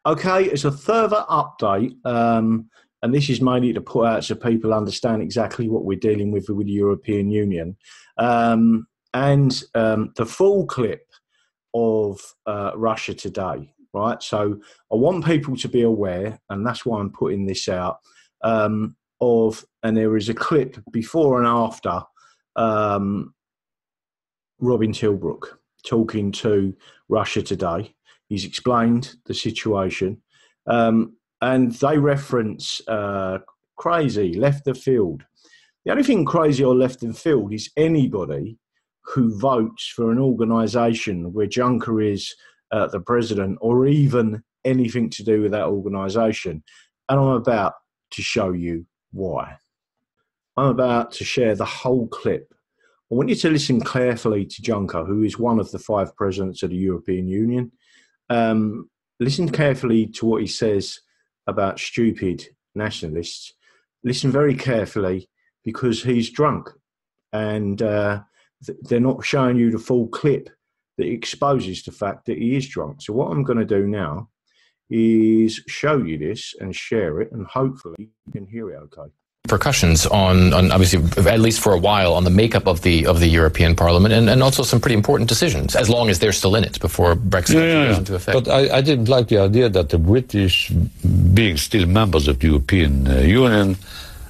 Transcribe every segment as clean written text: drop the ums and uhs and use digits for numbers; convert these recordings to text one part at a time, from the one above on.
Okay, it's a further update, and this is mainly to put out so people understand exactly what we're dealing with the European Union. The full clip of Russia today, right? So I want people to be aware, and that's why I'm putting this out, and there is a clip before and after Robin Tilbrook talking to Russia today. He's explained the situation, and they reference crazy, left the field. The only thing crazy or left the field is anybody who votes for an organisation where Juncker is the president, or even anything to do with that organisation. And I'm about to show you why. I'm about to share the whole clip. I want you to listen carefully to Juncker, who is one of the 5 presidents of the European Union. Listen carefully to what he says about stupid nationalists. Listen very carefully, because he's drunk, and they're not showing you the full clip that exposes the fact that he is drunk. So what I'm going to do now is show you this and share it, and hopefully you can hear it okay. Repercussions on obviously, at least for a while, on the makeup of the European Parliament, and also some pretty important decisions, as long as they're still in it before Brexit goes into effect. But I didn't like the idea that the British, being still members of the European Union,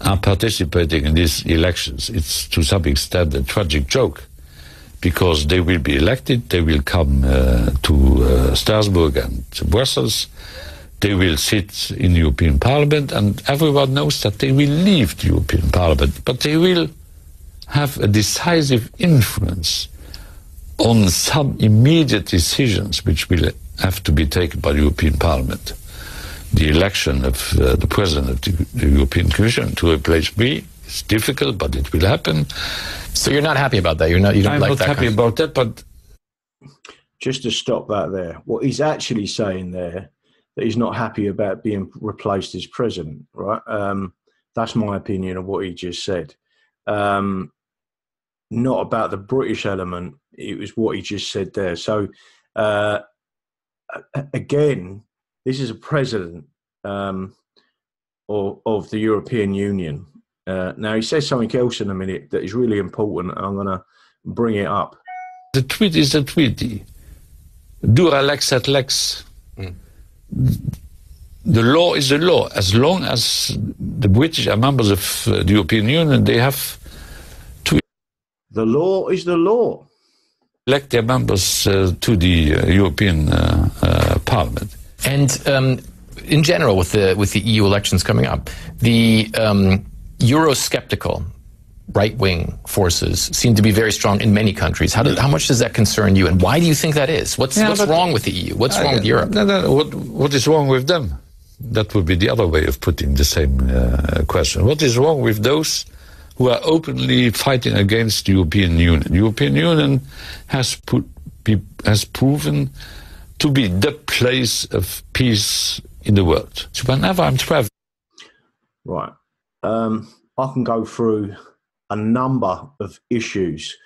are participating in these elections. It's to some extent a tragic joke, because they will be elected, they will come to Strasbourg and to Brussels. They will sit in the European Parliament, and everyone knows that they will leave the European Parliament, but they will have a decisive influence on some immediate decisions which will have to be taken by the European Parliament. The election of the President of the European Commission to replace me is difficult, but it will happen. So you're not happy about that? You don't like that? I'm not happy about that, but... Just to stop that there, what he's actually saying there, that he's not happy about being replaced as president, right? That's my opinion of what he just said. Not about the British element, it was what he just said there. So, again, this is a president of the European Union. Now, he says something else in a minute that is really important, and I'm going to bring it up. The treaty is a treaty. Dura lex et lex. The law is the law. As long as the British are members of the European Union, they have to... The law is the law. Elect their members to the European Parliament. And in general, with the EU elections coming up, the Eurosceptical right-wing forces seem to be very strong in many countries. How much does that concern you, and why do you think that is? What's wrong with the EU? What's wrong with Europe? What is wrong with them? That would be the other way of putting the same question. What is wrong with those who are openly fighting against the European Union? The European Union has proven to be the place of peace in the world. So whenever I'm traveling... Right. I can go through a number of issues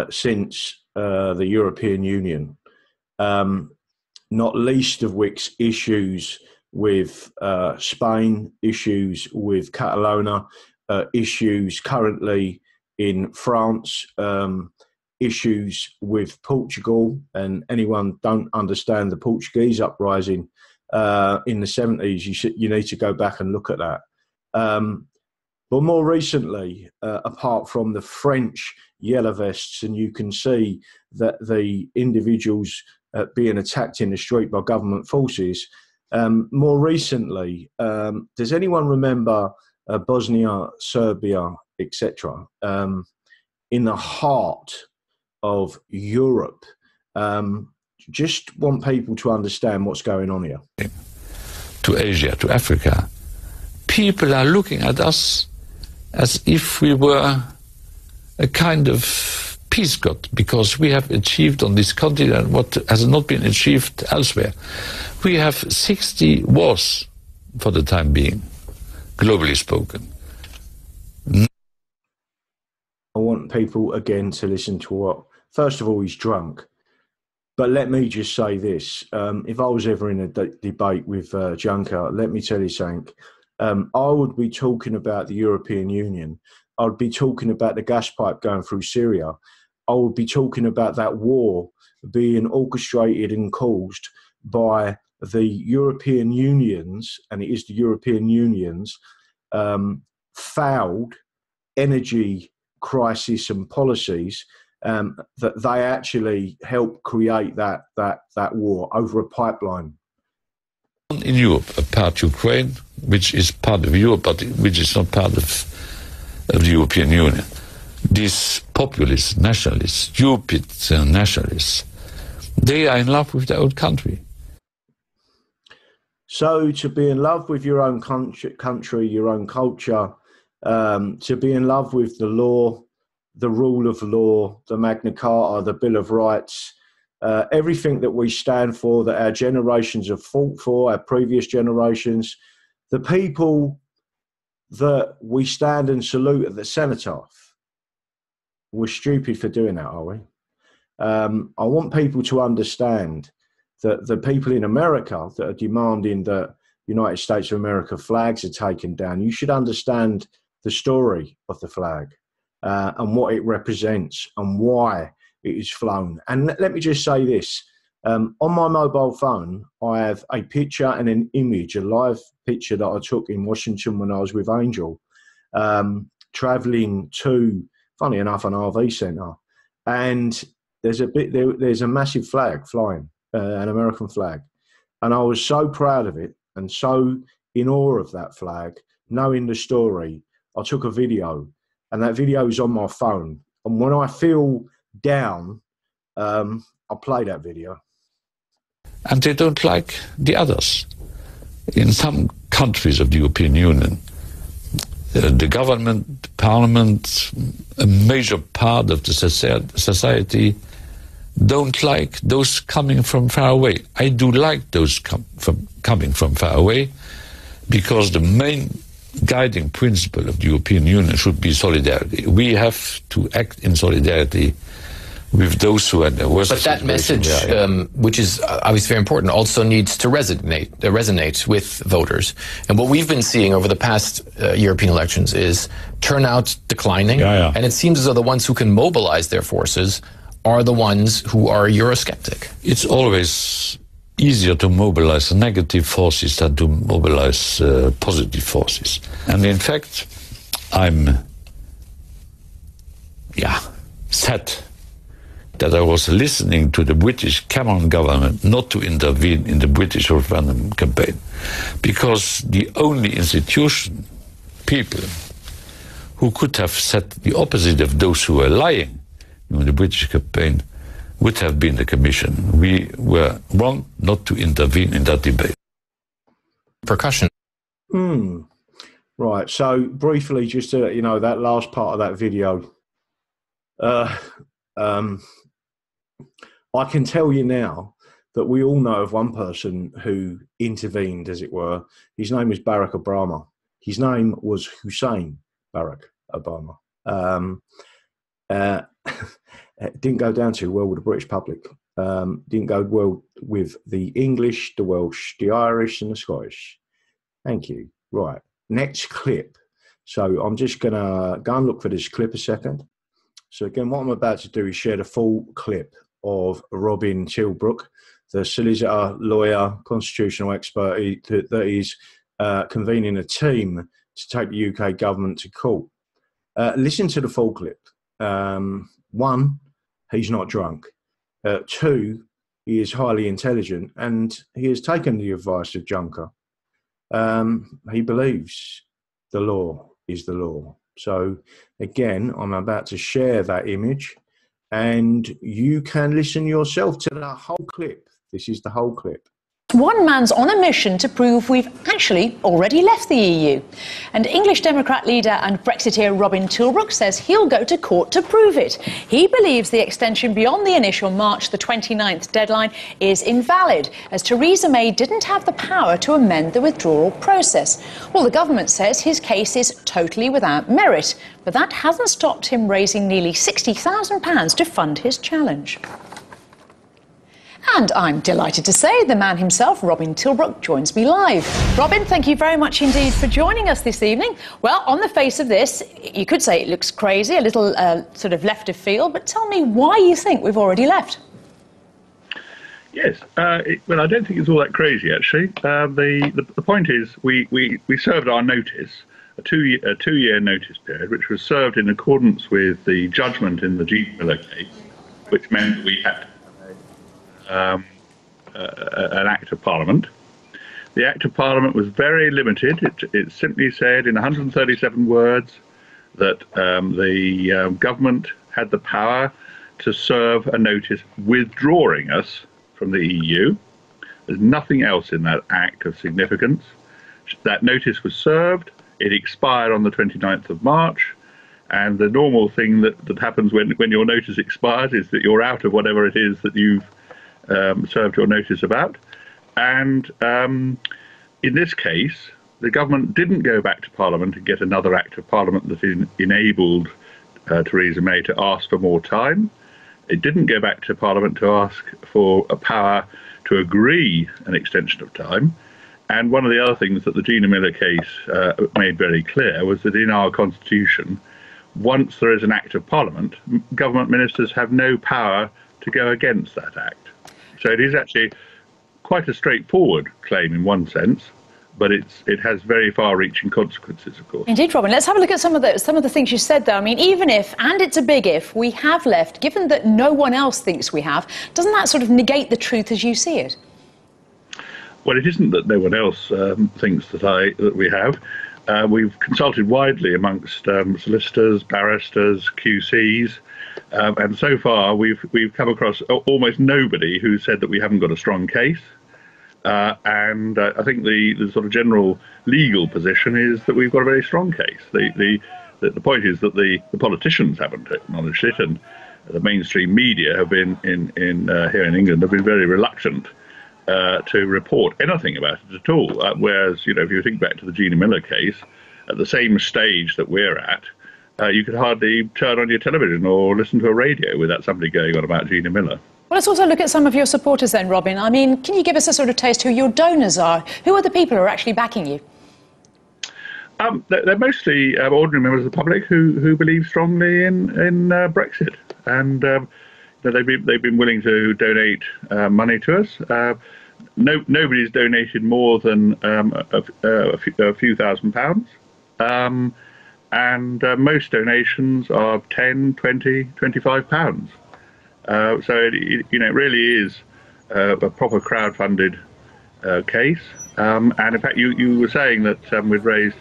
since the European Union, not least of which issues with Spain, issues with Catalonia, issues currently in France, issues with Portugal, and anyone don't understand the Portuguese uprising in the 70s, you need to go back and look at that. But more recently, apart from the French yellow vests, and you can see that the individuals being attacked in the street by government forces, more recently, does anyone remember Bosnia, Serbia, etc., in the heart of Europe? Just want people to understand what's going on here. To Asia, to Africa, people are looking at us as if we were a kind of peace god, because we have achieved on this continent what has not been achieved elsewhere. We have 60 wars for the time being, globally spoken. I want people again to listen to what, first of all, he's drunk, But let me just say this. If I was ever in a debate with Juncker, let me tell you something. I would be talking about the European Union. I would be talking about the gas pipe going through Syria. I would be talking about that war being orchestrated and caused by the European Unions, and it is the European Unions, fouled energy crisis and policies that they actually helped create that war over a pipeline. In Europe, apart Ukraine, which is part of Europe, but which is not part of the European Union. These populists, nationalists, stupid nationalists, they are in love with their own country. So to be in love with your own country, your own culture, to be in love with the law, the rule of law, the Magna Carta, the Bill of Rights, everything that we stand for, that our generations have fought for, our previous generations, the people that we stand and salute at the cenotaph. We're stupid for doing that, are we? I want people to understand that the people in America that are demanding that United States of America flags are taken down, you should understand the story of the flag and what it represents and why it is flown. And let me just say this. On my mobile phone, I have a picture and an image, a live picture that I took in Washington when I was with Angel, traveling to, funny enough, an RV centre. And there's a massive flag flying, an American flag. And I was so proud of it and so in awe of that flag, knowing the story. I took a video, and that video is on my phone. And when I feel down, I play that video. And they don't like the others. In some countries of the European Union, the government, the parliament, a major part of the society don't like those coming from far away. I do like those coming from far away, because the main guiding principle of the European Union should be solidarity. We have to act in solidarity with those who are in the worst situation. But that message, which is obviously very important, also needs to resonate with voters. And what we've been seeing over the past European elections is turnout declining, and it seems as though the ones who can mobilize their forces are the ones who are Eurosceptic. It's always easier to mobilize negative forces than to mobilize positive forces. And in fact, I'm sad that I was listening to the British Cameron government not to intervene in the British referendum campaign, because the only institution, people, who could have said the opposite of those who were lying in the British campaign would have been the Commission. We were wrong not to intervene in that debate. Percussion. Right, so briefly, just to, that last part of that video, I can tell you now that we all know of one person who intervened, as it were. His name is Barack Obama. His name was Hussein Barack Obama. It didn't go down too well with the British public. Didn't go well with the English, the Welsh, the Irish and the Scottish. Thank you. Right, next clip. So I'm just going to go and look for this clip a second. So again, what I'm about to do is share the full clip of Robin Tilbrook, the solicitor, lawyer, constitutional expert that is convening a team to take the UK government to court. Listen to the full clip. One, he's not drunk. Two, he is highly intelligent, and he has taken the advice of Juncker. He believes the law is the law. So again, I'm about to share that image, and you can listen yourself to the whole clip. This is the whole clip. One man's on a mission to prove we've actually already left the EU. And English Democrat leader and Brexiteer Robin Tilbrook says he'll go to court to prove it. He believes the extension beyond the initial March the 29th deadline is invalid, as Theresa May didn't have the power to amend the withdrawal process. Well, the government says his case is totally without merit, but that hasn't stopped him raising nearly £60,000 to fund his challenge. And I'm delighted to say the man himself, Robin Tilbrook, joins me live. Robin, thank you very much indeed for joining us this evening. Well, on the face of this, you could say it looks crazy, a little sort of left of field, but tell me why you think we've already left. Yes, well, I don't think it's all that crazy, actually. The point is we served our notice, a two-year notice period, which was served in accordance with the judgment in the G. Miller case, which meant that we had an Act of Parliament. The Act of Parliament was very limited. It simply said in 137 words that the government had the power to serve a notice withdrawing us from the EU. There's nothing else in that act of significance. That notice was served. It expired on the 29th of March. And the normal thing that happens when your notice expires is that you're out of whatever it is that you've served your notice about. And in this case, the government didn't go back to Parliament and get another Act of Parliament that enabled Theresa May to ask for more time. It didn't go back to Parliament to ask for a power to agree an extension of time. And one of the other things that the Gina Miller case made very clear was that in our constitution, once there is an Act of Parliament, government ministers have no power to go against that act. So it is actually quite a straightforward claim in one sense, but it has very far-reaching consequences, of course. Indeed, Robin. Let's have a look at some of the things you said there. I mean, even if, and it's a big if, we have left, given that no one else thinks we have, doesn't that sort of negate the truth as you see it? Well, it isn't that no one else thinks that we have. We've consulted widely amongst solicitors, barristers, QCs, and so far we've come across almost nobody who said that we haven't got a strong case. And I think the sort of general legal position is that we've got a very strong case. The point is that the politicians haven't acknowledged it, and the mainstream media have been here in England have been very reluctant to report anything about it at all. Whereas, you know, if you think back to the Gina Miller case, at the same stage that we're at, you could hardly turn on your television or listen to a radio without somebody going on about Gina Miller. Well, let's also look at some of your supporters then, Robin. I mean, can you give us a sort of taste who your donors are? Who are the people who are actually backing you? They're mostly ordinary members of the public who believe strongly in Brexit, and they've been willing to donate money to us. Nobody's donated more than a few £1,000s, and most donations are £10, £20, £25. So it really is a proper crowd-funded case. And in fact, you were saying that we'd raised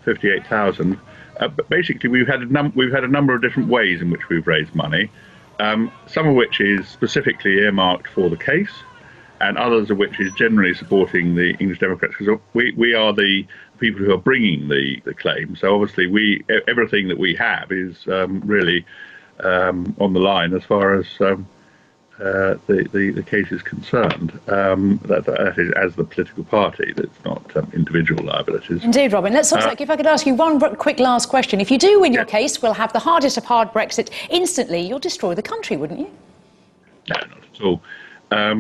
58,000. But basically, we've had a number of different ways in which we've raised money. Some of which is specifically earmarked for the case, and others of which is generally supporting the English Democrats, because we are the people who are bringing the claim. So obviously, everything that we have is really on the line as far as the case is concerned. That is as the political party. That's not individual liabilities. Indeed, Robin. Let's talk. If I could ask you one quick last question. If you do win your case, we'll have the hardest of hard Brexit. Instantly, you'll destroy the country, wouldn't you? No, not at all. A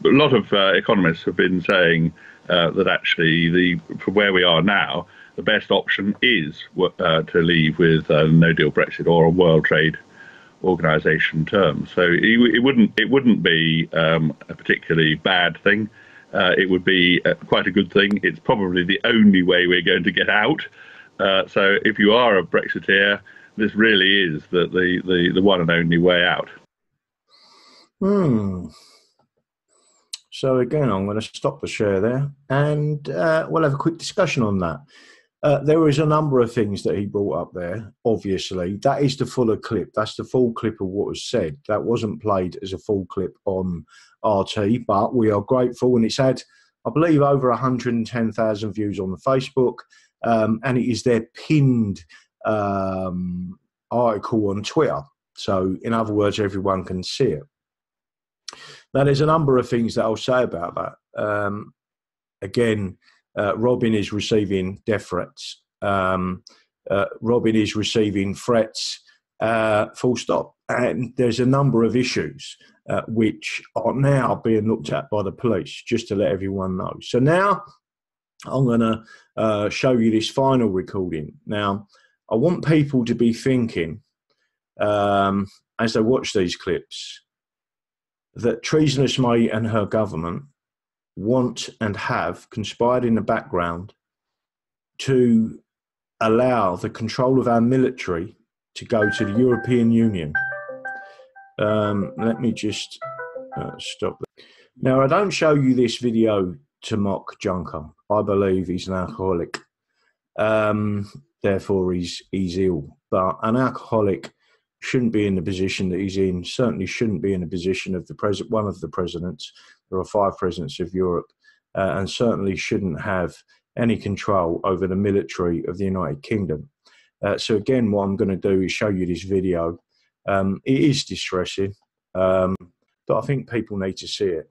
lot of economists have been saying that actually, from where we are now, the best option is to leave with no deal Brexit or a World Trade Organization terms. So it wouldn't be a particularly bad thing. It would be quite a good thing. It's probably the only way we're going to get out. So if you are a Brexiteer, this really is the one and only way out. So again, I'm going to stop the share there, and we'll have a quick discussion on that. There is a number of things that he brought up there, obviously. That is the fuller clip. That's the full clip of what was said. That wasn't played as a full clip on RT, but we are grateful. And it's had, I believe, over 110,000 views on the Facebook. And it is their pinned article on Twitter. So, in other words, everyone can see it. Now, there's a number of things that I'll say about that. Again, Robin is receiving death threats. Robin is receiving threats, full stop. And there's a number of issues. which are now being looked at by the police, just to let everyone know. So now I'm going to show you this final recording. Now, I want people to be thinking, as they watch these clips, that treasonous May and her government want and have conspired in the background to allow the control of our military to go to the European Union. Let me just stop there. Now, I don't show you this video to mock Juncker. I believe he's an alcoholic. Therefore, he's ill. But an alcoholic shouldn't be in the position that he's in, certainly shouldn't be in the position of one of the presidents. There are 5 presidents of Europe, and certainly shouldn't have any control over the military of the United Kingdom. So again, what I'm going to do is show you this video. It is distressing, but I think people need to see it.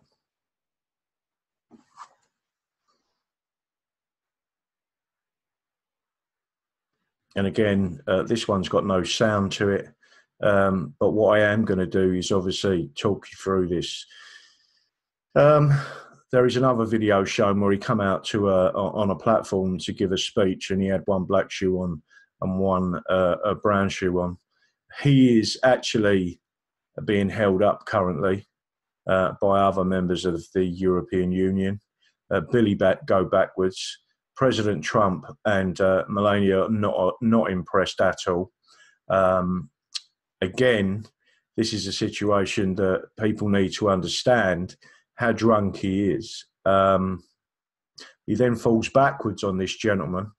And again, this one's got no sound to it. But what I am going to do is obviously talk you through this. There is another video shown where he come out to on a platform to give a speech, and he had one black shoe on and one a brown shoe on. He is actually being held up currently by other members of the European Union. Billy go backwards. President Trump and Melania are not impressed at all. Again, this is a situation that people need to understand how drunk he is. He then falls backwards on this gentleman,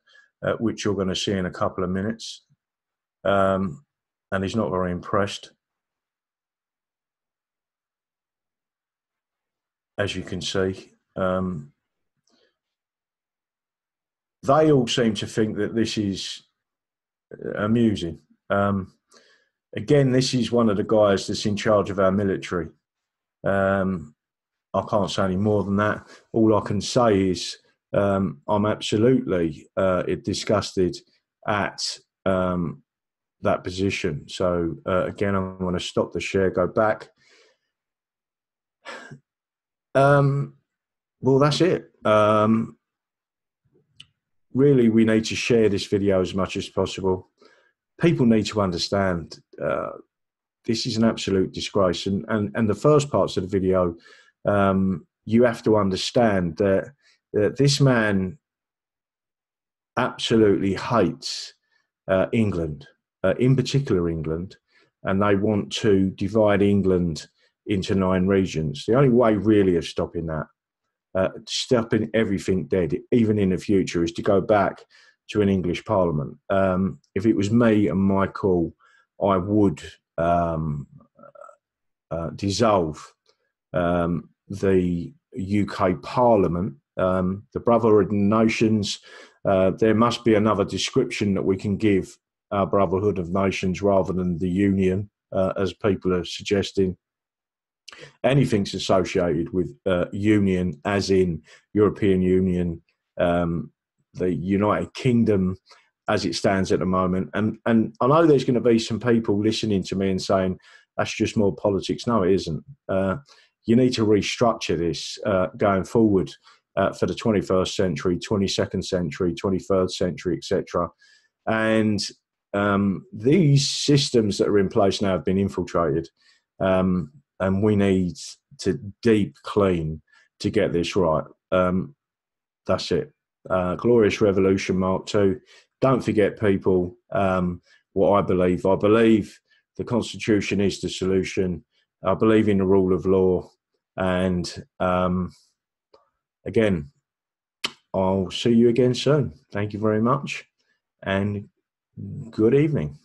which you're going to see in a couple of minutes. And he's not very impressed. As you can see. They all seem to think that this is amusing. Again, this is one of the guys that's in charge of our military. I can't say any more than that. All I can say is I'm absolutely disgusted at that position. So again, I'm going to stop the share, go back. Well, that's it. Really, we need to share this video as much as possible. People need to understand this is an absolute disgrace. And the first parts of the video, you have to understand that this man absolutely hates England, in particular England, and they want to divide England into 9 regions. The only way really of stopping that, stopping everything dead, even in the future, is to go back to an English Parliament. If it was me and my call, I would dissolve the UK Parliament, the Brotherhood of Nations. There must be another description that we can give our Brotherhood of Nations rather than the Union, as people are suggesting. Anything's associated with union, as in European Union, the United Kingdom as it stands at the moment. And I know there's going to be some people listening to me and saying, that's just more politics. No, it isn't. You need to restructure this going forward for the 21st century, 22nd century, 23rd century, etc. And these systems that are in place now have been infiltrated. And we need to deep clean to get this right. That's it. Glorious Revolution Mark II. Don't forget, people, what I believe. I believe the Constitution is the solution. I believe in the rule of law. And again, I'll see you again soon. Thank you very much. And good evening.